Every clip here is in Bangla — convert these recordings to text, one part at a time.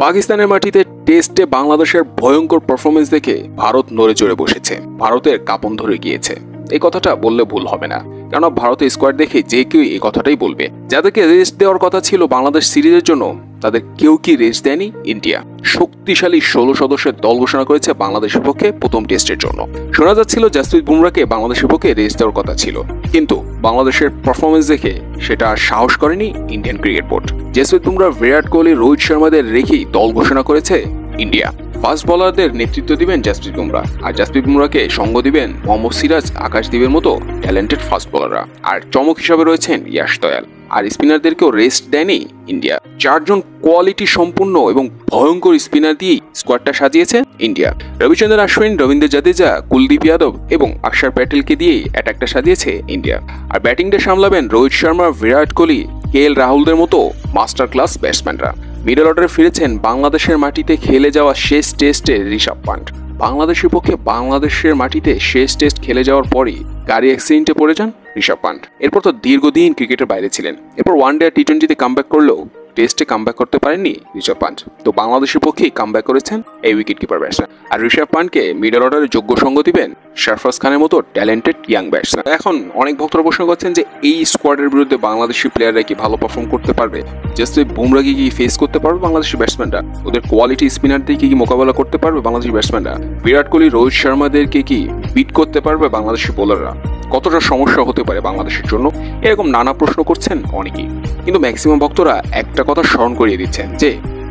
পাকিস্তানের মাটিতে টেস্টে বাংলাদেশের ভয়ঙ্কর পারফরমেন্স দেখে ভারত নড়ে চড়ে বসেছে, ভারতের কাঁপন ধরে গিয়েছে। এই কথাটা বললে ভুল হবে না, কেননা ভারতের স্কোয়াড দেখে যে কেউ এই কথাটাই বলবে। যাদেরকে রেস্ট দেওয়ার কথা ছিল বাংলাদেশ সিরিজের জন্য, তাদের কেউ কি রেস্ট দেয়নি ইন্ডিয়া। শক্তিশালী 16 সদস্যের দল ঘোষণা করেছে বাংলাদেশের পক্ষে প্রথম টেস্টের জন্য। শোনা যাচ্ছিল জাসপ্রীত বুমরাকে বাংলাদেশের পক্ষে রেস্ট দেওয়ার কথা ছিল, কিন্তু বাংলাদেশের পারফরমেন্স দেখে সেটা আর সাহস করেনি Indian cricket board. Jasprit Bumrah, Virat Kohli, Rohit শর্মাদের রেখেই দল ঘোষণা করেছে ইন্ডিয়া। ফাস্ট বোলারদের নেতৃত্ব দিবেন জাসপ্রীত বুমরা, আর জাসপ্রীত বুমরাকে সঙ্গ দিবেন মোহাম্মদ সিরাজ, আকাশদীপের মতো ট্যালেন্টেড ফাস্ট বোলাররা। আর চমক হিসাবে রয়েছেন ইয়াশ দয়াল। আর স্পিনারদেরকেও রেস্ট দেয়নি ইন্ডিয়া। 4 জন কোয়ালিটি সম্পূর্ণ এবং ভয়ঙ্কর স্পিনার দিয়ে স্কোয়াডটা সাজিয়েছে ইন্ডিয়া। রবিচন্দ্রন অশ্বিন, রবীন্দ্র জাদেজা, কুলদীপ যাদব এবং অক্ষর প্যাটেলকে দিয়েই অ্যাটাকটা সাজিয়েছে ইন্ডিয়া। আর ব্যাটিংটা সামলাবেন রোহিত শর্মা, বিরাট কোহলি, KL রাহুলদের মতো মাস্টার ক্লাস ব্যাটসম্যানরা। মিডল অর্ডারে ফিরেছেন বাংলাদেশের মাটিতে খেলে যাওয়া শেষ টেস্টে ঋষভ পান্ট। বাংলাদেশের পক্ষে বাংলাদেশের মাটিতে শেষ টেস্ট খেলে যাওয়ার পরই গাড়ি অ্যাক্সিডেন্টে পড়ে যান ঋষভ পান্ট। এরপর তো দীর্ঘদিন ক্রিকেটের বাইরে ছিলেন। এরপর ওয়ানডে আর টি20তে কামব্যাক করলেও টেস্টে কামব্যাক করতে পারেননি ঋষভ পান্ট। তো বাংলাদেশের পক্ষেই কামব্যাক করেছেন এই উইকেট কিপার ব্যাটসম্যান। আর ঋষভ পান্টকে মিডল অর্ডারে যোগ্য সঙ্গ দিবেন সরফরাজ খানের মতো ট্যালেন্টেড ইয়াং ব্যাটসম্যান। এখন অনেক ভক্তরা প্রশ্ন করছেন যে এই স্কোয়াডের বিরুদ্ধে বাংলাদেশি প্লেয়াররা কি ভালো পারফর্ম করতে পারবে? জাসপ্রীত বুমরাকে কি ফেস করতে পারবে বাংলাদেশি ব্যাটসম্যানরা? ওদের কোয়ালিটি স্পিনার দিয়ে কি মোকাবেলা করতে পারবে বাংলাদেশি ব্যাটসম্যানরা? বিরাট কোহলি, রোহিত শর্মাদেরকে কি বিট করতে পারবে বাংলাদেশি বোলাররা? কতটা সমস্যা হতে পারে বাংলাদেশের জন্য? এরকম নানা প্রশ্ন করছেন অনেকেই, কিন্তু ম্যাক্সিমাম ভক্তরা একটা কথা স্মরণ করিয়ে দিচ্ছেন যে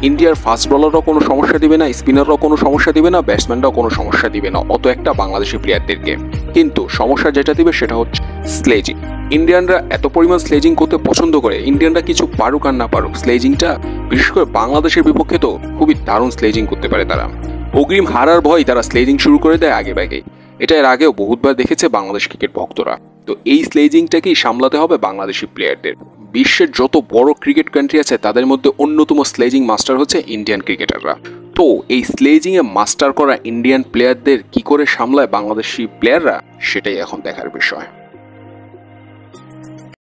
ইন্ডিয়ার ফাস্ট বোলাররাও কোনো সমস্যা দিবে না, স্পিনাররাও কোনো সমস্যা দিবে না, ব্যাটসম্যানরাও কোনো সমস্যা দিবে না অত একটা বাংলাদেশি প্লেয়ারদেরকে। কিন্তু সমস্যা যেটা দিবে সেটা হচ্ছে স্লেজিং। ইন্ডিয়ানরা এত পরিমাণ স্লেজিং করতে পছন্দ করে, ইন্ডিয়ানরা কিছু পারুক আর না পারুক, স্লেজিংটা বিশেষ করে বাংলাদেশের বিপক্ষে তো খুবই দারুণ স্লেজিং করতে পারে তারা। অগ্রিম হারার ভয় তারা স্লেজিং শুরু করে দেয় আগে ভাগে। এটা এর আগেও বহুতবার দেখেছে বাংলাদেশ ক্রিকেট ভক্তরা। তো এই স্লেজিংটাকেই সামলাতে হবে বাংলাদেশি প্লেয়ারদের। বিশ্বের যত বড় ক্রিকেট কান্ট্রি আছে তাদের মধ্যে অন্যতম স্লেজিং মাস্টার হচ্ছে ইন্ডিয়ান ক্রিকেটাররা। তো এই স্লেজিং এ মাস্টার করা ইন্ডিয়ান প্লেয়ারদের কি করে সামলায় বাংলাদেশি প্লেয়াররা, সেটাই এখন দেখার বিষয়।